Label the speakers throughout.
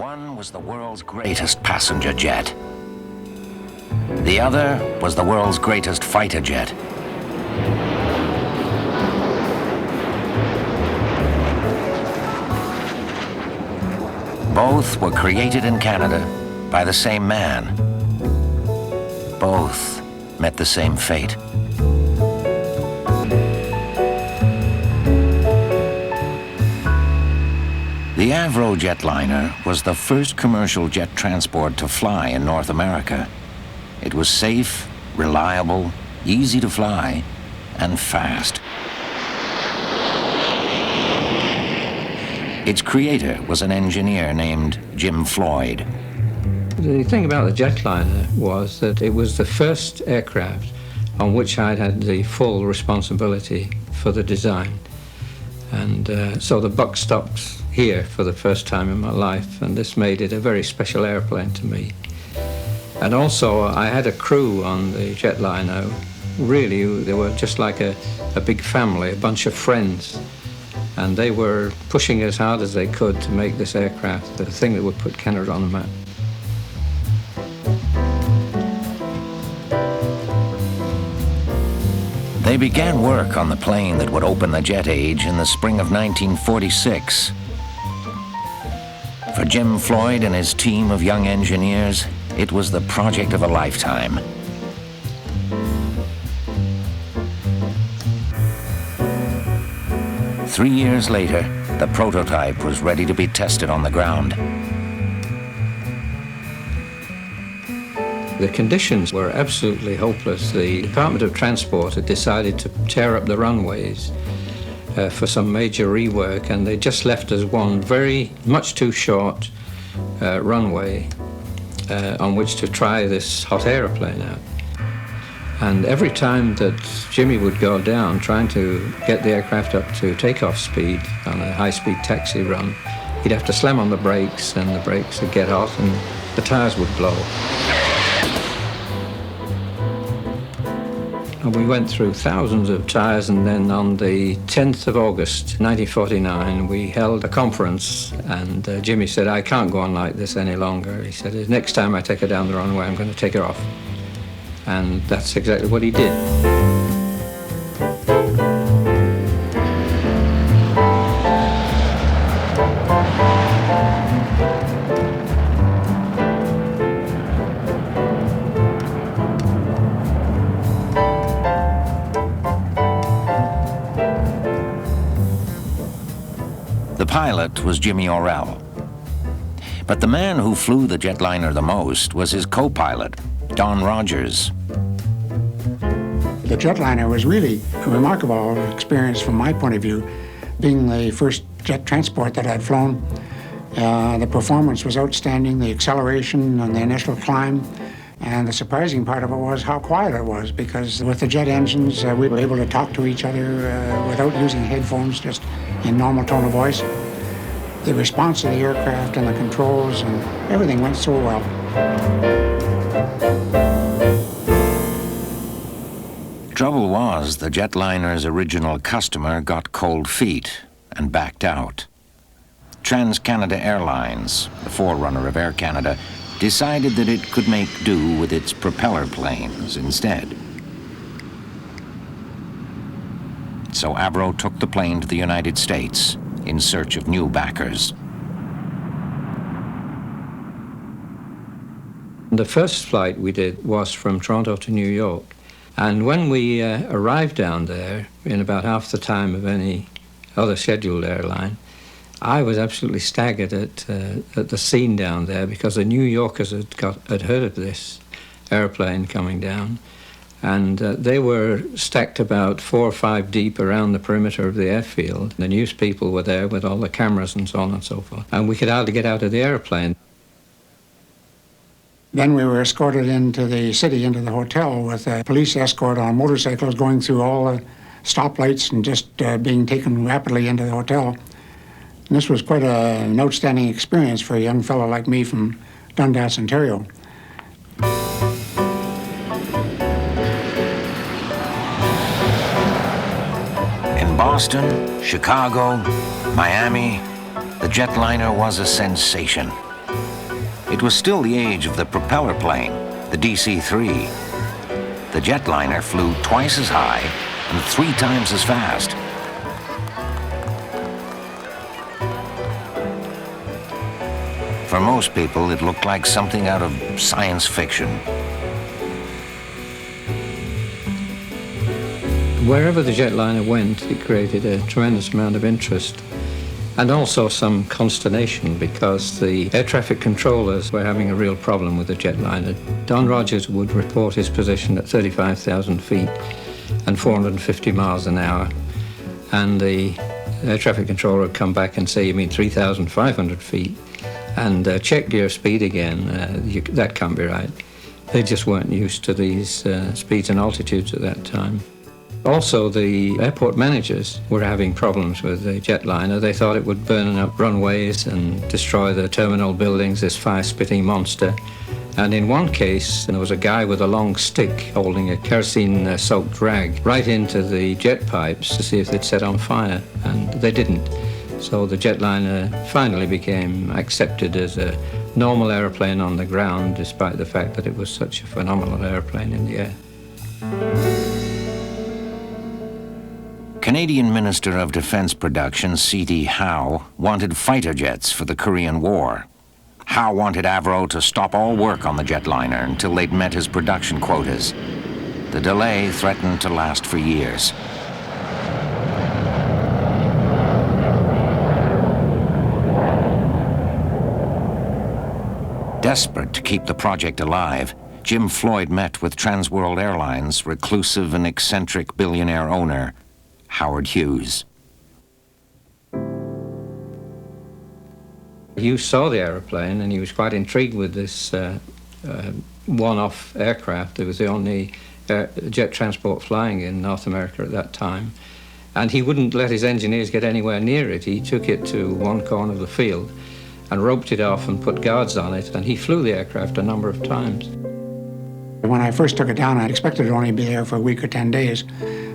Speaker 1: One was the world's greatest passenger jet. The other was the world's greatest fighter jet. Both were created in Canada by the same man. Both met the same fate. The Avro Jetliner was the first commercial jet transport to fly in North America. It was safe, reliable, easy to fly, and fast. Its creator was an engineer named Jim Floyd.
Speaker 2: The thing about the Jetliner was that it was the first aircraft on which I'd had the full responsibility for the design. And so the buck stopped here for the first time in my life, and this made it a very special airplane to me. And also, I had a crew on the Jetliner. Really, they were just like a big family, a bunch of friends. And they were pushing as hard as they could to make this aircraft the thing that would put Canada on the map.
Speaker 1: They began work on the plane that would open the jet age in the spring of 1946. For Jim Floyd and his team of young engineers, it was the project of a lifetime. Three years later, the prototype was ready to be tested on the ground.
Speaker 2: The conditions were absolutely hopeless. The Department of Transport had decided to tear up the runways for some major rework, and they just left us one very much too short runway on which to try this hot aeroplane out. And every time that Jimmy would go down trying to get the aircraft up to takeoff speed on a high-speed taxi run, he'd have to slam on the brakes, and the brakes would get hot and the tires would blow. And we went through thousands of tires, and then on the 10th of August, 1949, we held a conference, and Jimmy said, "I can't go on like this any longer." He said, "Next time I take her down the runway, I'm going to take her off." And that's exactly what he did.
Speaker 1: The pilot was Jimmy Orell. But the man who flew the Jetliner the most was his co-pilot, Don Rogers.
Speaker 3: The Jetliner was really a remarkable experience from my point of view. Being the first jet transport that I'd flown, the performance was outstanding, the acceleration and the initial climb. And the surprising part of it was how quiet it was, because with the jet engines, we were able to talk to each other without using headphones, just in normal tone of voice. The response of the aircraft and the controls and everything went so well.
Speaker 1: Trouble was, the Jetliner's original customer got cold feet and backed out. Trans-Canada Airlines, the forerunner of Air Canada, decided that it could make do with its propeller planes instead. So Avro took the plane to the United States in search of new backers.
Speaker 2: The first flight we did was from Toronto to New York. And when we arrived down there, in about half the time of any other scheduled airline, I was absolutely staggered at the scene down there, because the New Yorkers had heard of this airplane coming down, and they were stacked about 4 or 5 deep around the perimeter of the airfield. The news people were there with all the cameras and so on and so forth, and we could hardly get out of the airplane.
Speaker 3: Then we were escorted into the city, into the hotel, with a police escort on motorcycles going through all the stoplights and just being taken rapidly into the hotel. And this was quite an outstanding experience for a young fellow like me from Dundas, Ontario.
Speaker 1: In Boston, Chicago, Miami, the Jetliner was a sensation. It was still the age of the propeller plane, the DC-3. The jetliner flew twice as high and 3 times as fast. For most people, it looked like something out of science fiction.
Speaker 2: Wherever the jetliner went, it created a tremendous amount of interest and also some consternation because the air traffic controllers were having a real problem with the jetliner. Don Rogers would report his position at 35,000 feet and 450 miles an hour, and the air traffic controller would come back and say, "You mean 3,500 feet?" And check your speed again. That can't be right. They just weren't used to these speeds and altitudes at that time. Also, the airport managers were having problems with the jetliner. They thought it would burn up runways and destroy the terminal buildings, this fire-spitting monster. And in one case, there was a guy with a long stick holding a kerosene-soaked rag right into the jet pipes to see if they'd set on fire, and they didn't. So the jetliner finally became accepted as a normal airplane on the ground, despite the fact that it was such a phenomenal airplane in the air.
Speaker 1: Canadian Minister of Defense Production C.D. Howe wanted fighter jets for the Korean War. Howe wanted Avro to stop all work on the jetliner until they'd met his production quotas. The delay threatened to last for years. Desperate to keep the project alive, Jim Floyd met with Trans World Airlines' reclusive and eccentric billionaire owner, Howard Hughes.
Speaker 2: Hughes saw the aeroplane and he was quite intrigued with this one-off aircraft. It was the only jet transport flying in North America at that time. And he wouldn't let his engineers get anywhere near it. He took it to one corner of the field and roped it off and put guards on it, and he flew the aircraft a number of times.
Speaker 3: When I first took it down, I expected it to only be there for a week or 10 days,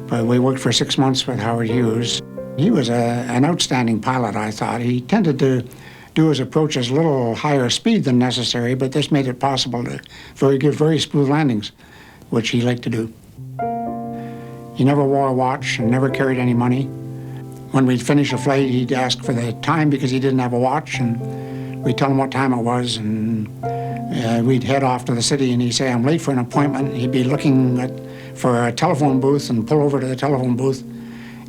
Speaker 3: but we worked for 6 months with Howard Hughes. He was an outstanding pilot, I thought. He tended to do his approaches a little higher speed than necessary, but this made it possible to give very smooth landings, which he liked to do. He never wore a watch and never carried any money. When we'd finish a flight, he'd ask for the time because he didn't have a watch, and we'd tell him what time it was, and we'd head off to the city, and he'd say, "I'm late for an appointment." He'd be looking for a telephone booth and pull over to the telephone booth,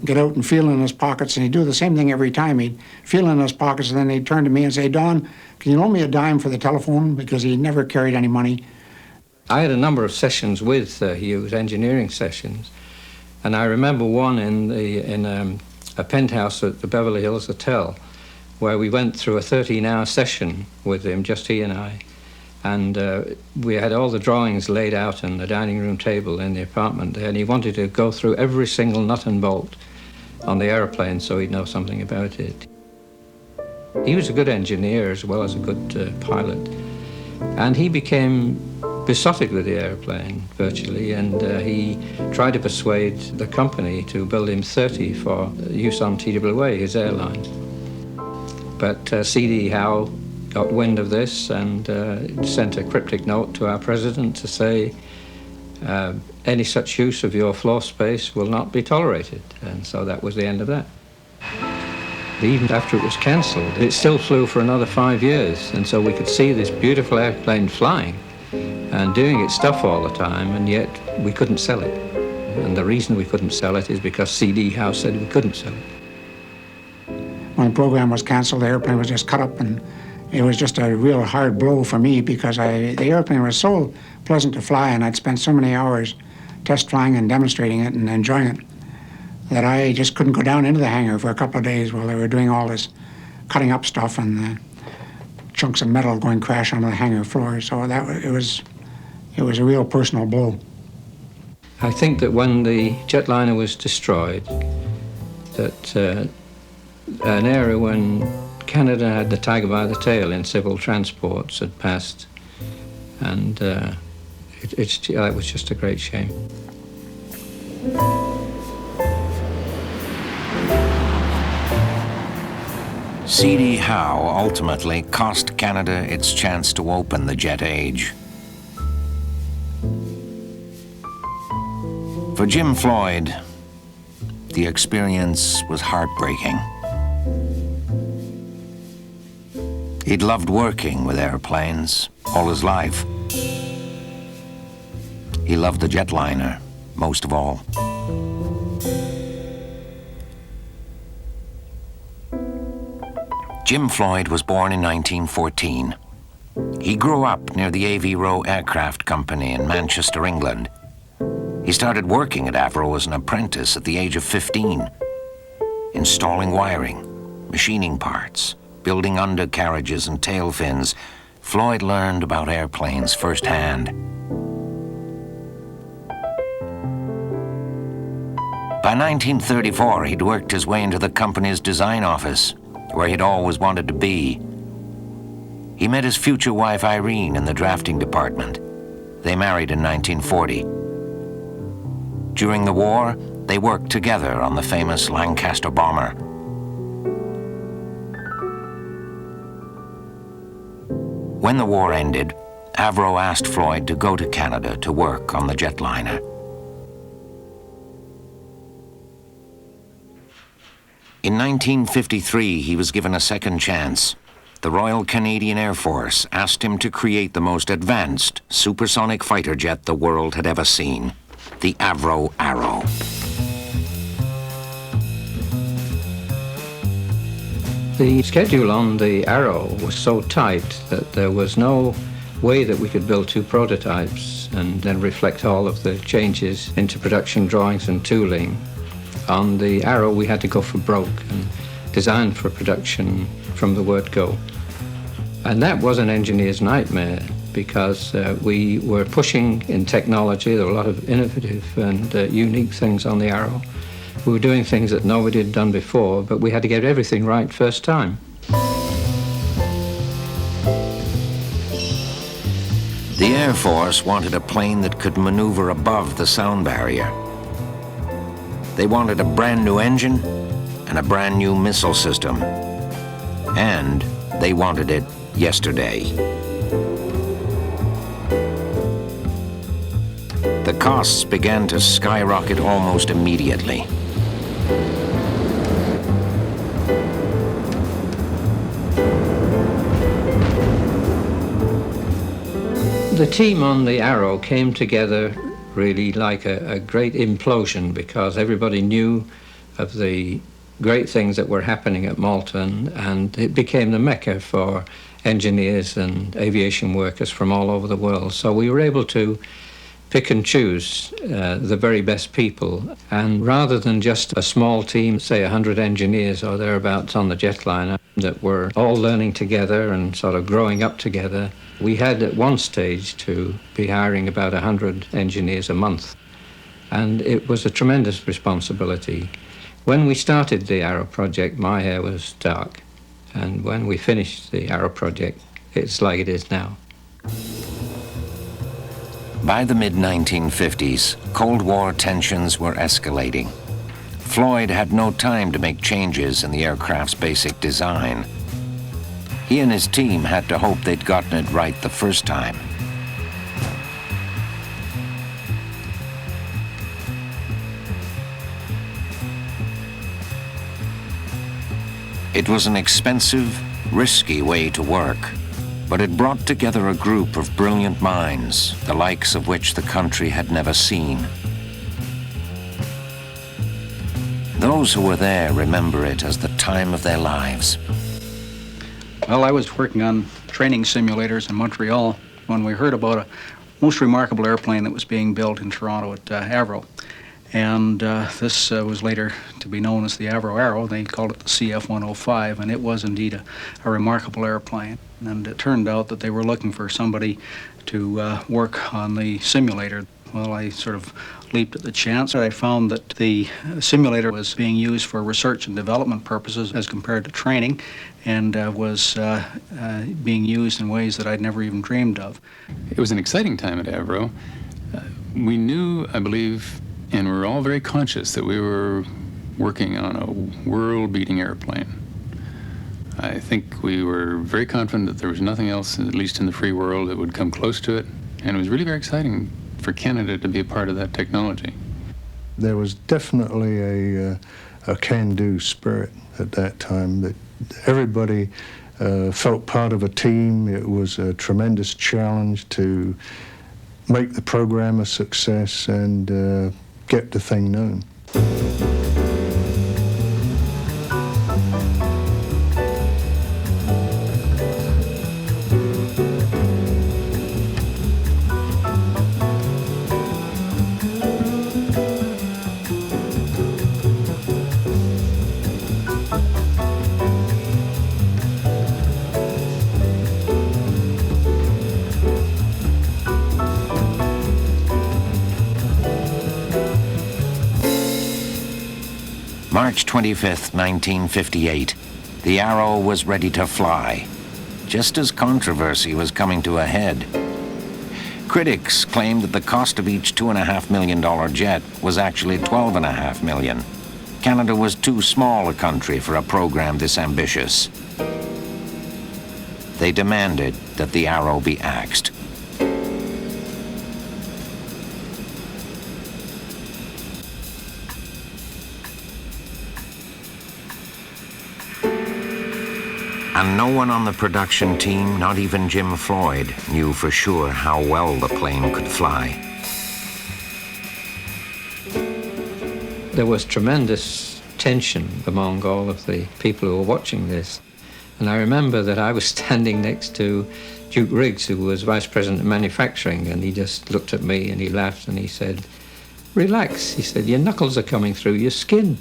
Speaker 3: get out and feel in his pockets, and he'd do the same thing every time. He'd feel in his pockets, and then he'd turn to me and say, "Don, can you loan me a dime for the telephone?" Because he never carried any money.
Speaker 2: I had a number of sessions with Hughes, engineering sessions, and I remember one in a penthouse at the Beverly Hills Hotel, where we went through a 13-hour session with him, just he and I. And we had all the drawings laid out on the dining room table in the apartment there, and he wanted to go through every single nut and bolt on the airplane so he'd know something about it. He was a good engineer as well as a good pilot. And he became besotted with the airplane, virtually, and he tried to persuade the company to build him 30 for use on TWA, his airline. But C.D. Howe got wind of this and sent a cryptic note to our president to say, any such use of your floor space will not be tolerated. And so that was the end of that. Even after it was cancelled, it still flew for another 5 years, and so we could see this beautiful airplane flying and doing its stuff all the time, and yet we couldn't sell it. And the reason we couldn't sell it is because C.D. Howe said we couldn't sell it.
Speaker 3: When the program was canceled, the airplane was just cut up, and it was just a real hard blow for me because the airplane was so pleasant to fly, and I'd spent so many hours test flying and demonstrating it and enjoying it that I just couldn't go down into the hangar for a couple of days while they were doing all this cutting up stuff and the chunks of metal going crash onto the hangar floor. So it was a real personal blow.
Speaker 2: I think that when the jetliner was destroyed, that an era when Canada had the tiger by the tail in civil transports had passed, and that was just a great shame.
Speaker 1: C.D. Howe ultimately cost Canada its chance to open the jet age. For Jim Floyd, the experience was heartbreaking. He'd loved working with airplanes all his life. He loved the jetliner most of all. Jim Floyd was born in 1914. He grew up near the Avro Aircraft Company in Manchester, England. He started working at Avro as an apprentice at the age of 15, installing wiring, machining parts, building undercarriages and tail fins. Floyd learned about airplanes firsthand. By 1934, he'd worked his way into the company's design office, where he'd always wanted to be. He met his future wife Irene in the drafting department. They married in 1940. During the war, they worked together on the famous Lancaster bomber. When the war ended, Avro asked Floyd to go to Canada to work on the jetliner. In 1953, he was given a second chance. The Royal Canadian Air Force asked him to create the most advanced supersonic fighter jet the world had ever seen, the Avro Arrow.
Speaker 2: The schedule on the Arrow was so tight that there was no way that we could build two prototypes and then reflect all of the changes into production drawings and tooling. On the Arrow, we had to go for broke and design for production from the word go. And that was an engineer's nightmare because we were pushing in technology. There were a lot of innovative and unique things on the Arrow. We were doing things that nobody had done before, but we had to get everything right first time.
Speaker 1: The Air Force wanted a plane that could maneuver above the sound barrier. They wanted a brand new engine and a brand new missile system. And they wanted it yesterday. The costs began to skyrocket almost immediately.
Speaker 2: The team on the Arrow came together really like a great implosion because everybody knew of the great things that were happening at Malton, and it became the mecca for engineers and aviation workers from all over the world. So we were able to pick and choose the very best people, and rather than just a small team, say 100 engineers or thereabouts on the jetliner that were all learning together and sort of growing up together, we had at one stage to be hiring about 100 engineers a month, and it was a tremendous responsibility. When we started the Arrow project, my hair was dark, and when we finished the Arrow project, it's like it is now.
Speaker 1: By the mid-1950s, Cold War tensions were escalating. Floyd had no time to make changes in the aircraft's basic design. He and his team had to hope they'd gotten it right the first time. It was an expensive, risky way to work, but it brought together a group of brilliant minds, the likes of which the country had never seen. Those who were there remember it as the time of their lives.
Speaker 4: Well, I was working on training simulators in Montreal when we heard about a most remarkable airplane that was being built in Toronto at Avro. And this was later to be known as the Avro Arrow. They called it the CF-105, and it was indeed a remarkable airplane. And it turned out that they were looking for somebody to work on the simulator. Well, I sort of leaped at the chance. I found that the simulator was being used for research and development purposes as compared to training, and was being used in ways that I'd never even dreamed of.
Speaker 5: It was an exciting time at Avro. We knew, I believe, and we were all very conscious that we were working on a world-beating airplane. I think we were very confident that there was nothing else, at least in the free world, that would come close to it. And it was really very exciting for Canada to be a part of that technology.
Speaker 6: There was definitely a can-do spirit at that time, that everybody felt part of a team. It was a tremendous challenge to make the program a success and get the thing known.
Speaker 1: March 25th, 1958, the Arrow was ready to fly, just as controversy was coming to a head. Critics claimed that the cost of each $2.5 million jet was actually $12.5 million. Canada was too small a country for a program this ambitious. They demanded that the Arrow be axed. And no one on the production team, not even Jim Floyd, knew for sure how well the plane could fly.
Speaker 2: There was tremendous tension among all of the people who were watching this. And I remember that I was standing next to Duke Riggs, who was Vice President of Manufacturing, and he just looked at me and he laughed and he said, "Relax," he said, "your knuckles are coming through your skin."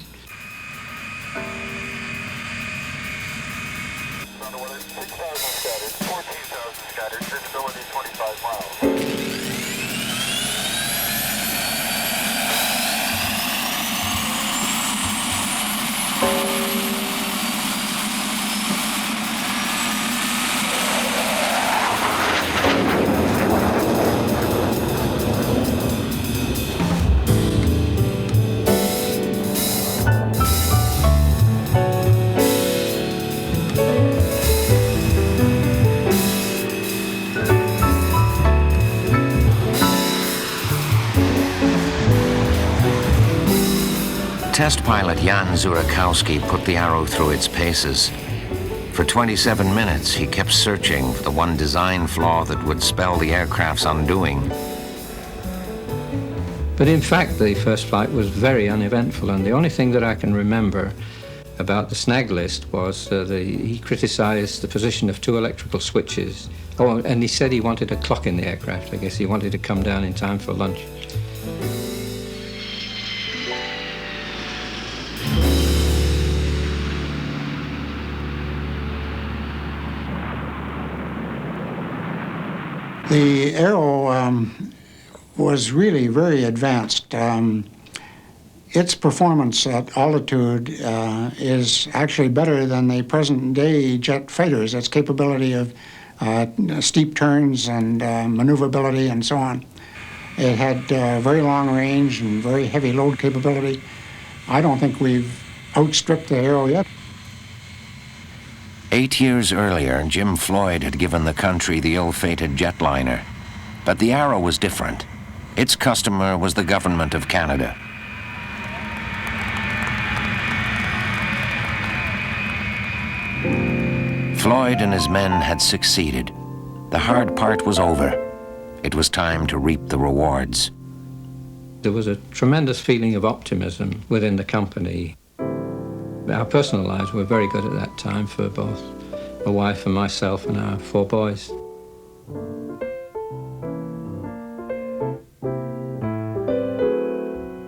Speaker 1: Test pilot Jan Zurakowski put the Arrow through its paces. For 27 minutes, he kept searching for the one design flaw that would spell the aircraft's undoing.
Speaker 2: But in fact, the first flight was very uneventful, and the only thing that I can remember about the snag list was he criticized the position of two electrical switches. Oh, and he said he wanted a clock in the aircraft. I guess he wanted to come down in time for lunch.
Speaker 3: The Arrow was really very advanced. Its performance at altitude is actually better than the present-day jet fighters. Its capability of steep turns and maneuverability and so on. It had very long range and very heavy load capability. I don't think we've outstripped the Arrow yet.
Speaker 1: 8 years earlier, Jim Floyd had given the country the ill-fated Jetliner. But the Arrow was different. Its customer was the government of Canada. Floyd and his men had succeeded. The hard part was over. It was time to reap the rewards.
Speaker 2: There was a tremendous feeling of optimism within the company. Our personal lives were very good at that time for both my wife and myself and our 4 boys.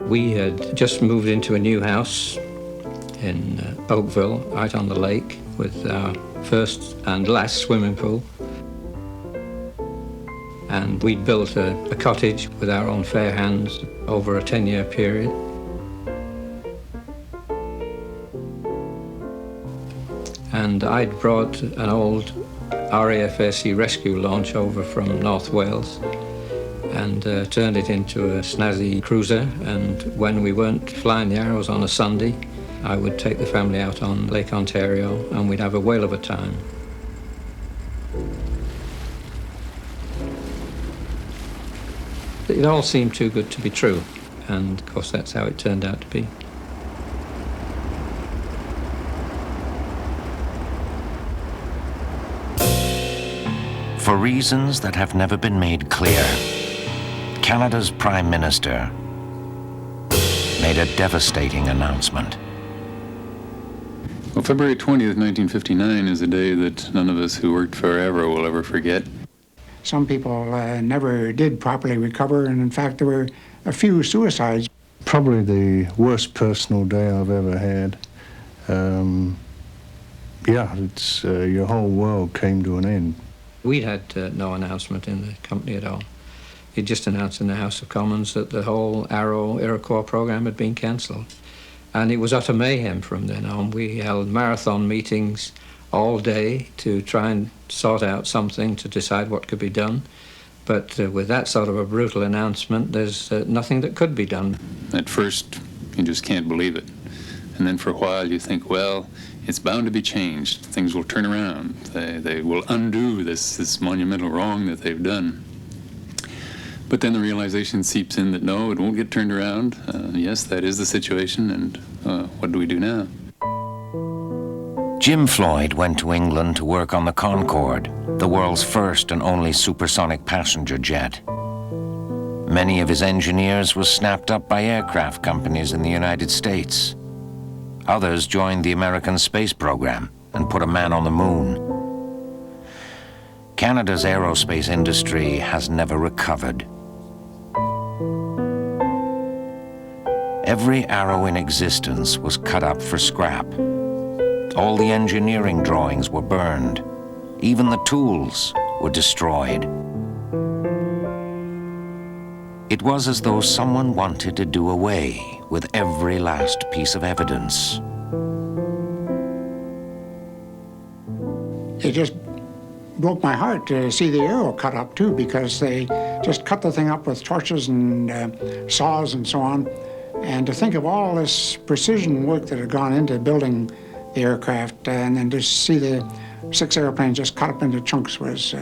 Speaker 2: We had just moved into a new house in Oakville, out on the lake, with our first and last swimming pool. And we'd built a cottage with our own fair hands over a 10-year period. And I'd brought an old RAF rescue launch over from North Wales and turned it into a snazzy cruiser. And when we weren't flying the Arrows on a Sunday, I would take the family out on Lake Ontario and we'd have a whale of a time. It all seemed too good to be true, and of course that's how it turned out to be.
Speaker 1: For reasons that have never been made clear, Canada's Prime Minister made a devastating announcement.
Speaker 5: Well, February 20th, 1959 is a day that none of us who worked for Avro will ever forget.
Speaker 3: Some people never did properly recover, and in fact there were a few suicides.
Speaker 6: Probably the worst personal day I've ever had. Yeah, it's your whole world came to an end.
Speaker 2: We'd had no announcement in the company at all. It just announced in the House of Commons that the whole Arrow Iroquois program had been cancelled. And it was utter mayhem from then on. We held marathon meetings all day to try and sort out something to decide what could be done. But with that sort of a brutal announcement, there's nothing that could be done.
Speaker 5: At first, you just can't believe it. And then for a while you think, well, it's bound to be changed. Things will turn around. They will undo this monumental wrong that they've done. But then the realization seeps in that no, it won't get turned around. Yes, that is the situation, and what do we do now?
Speaker 1: Jim Floyd went to England to work on the Concorde, the world's first and only supersonic passenger jet. Many of his engineers were snapped up by aircraft companies in the United States. Others joined the American space program and put a man on the moon. Canada's aerospace industry has never recovered. Every Arrow in existence was cut up for scrap. All the engineering drawings were burned. Even the tools were destroyed. It was as though someone wanted to do away with every last piece of evidence.
Speaker 3: It just broke my heart to see the Arrow cut up too, because they just cut the thing up with torches and saws and so on. And to think of all this precision work that had gone into building the aircraft, and then to see the 6 airplanes just cut up into chunks was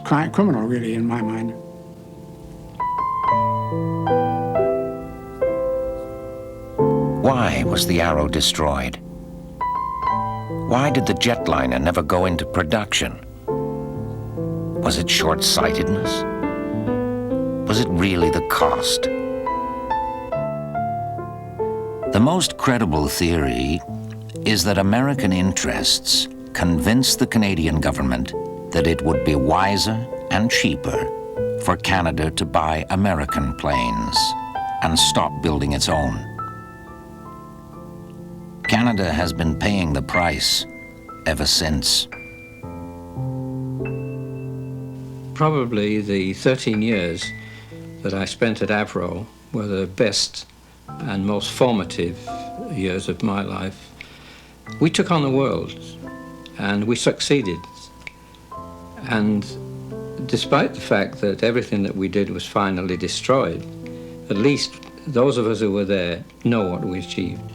Speaker 3: criminal, really, in my mind.
Speaker 1: Why was the Arrow destroyed? Why did the Jetliner never go into production? Was it short-sightedness? Was it really the cost? The most credible theory is that American interests convinced the Canadian government that it would be wiser and cheaper for Canada to buy American planes and stop building its own. Canada has been paying the price ever since.
Speaker 2: Probably the 13 years that I spent at Avro were the best and most formative years of my life. We took on the world, and we succeeded. And despite the fact that everything that we did was finally destroyed, at least those of us who were there know what we achieved.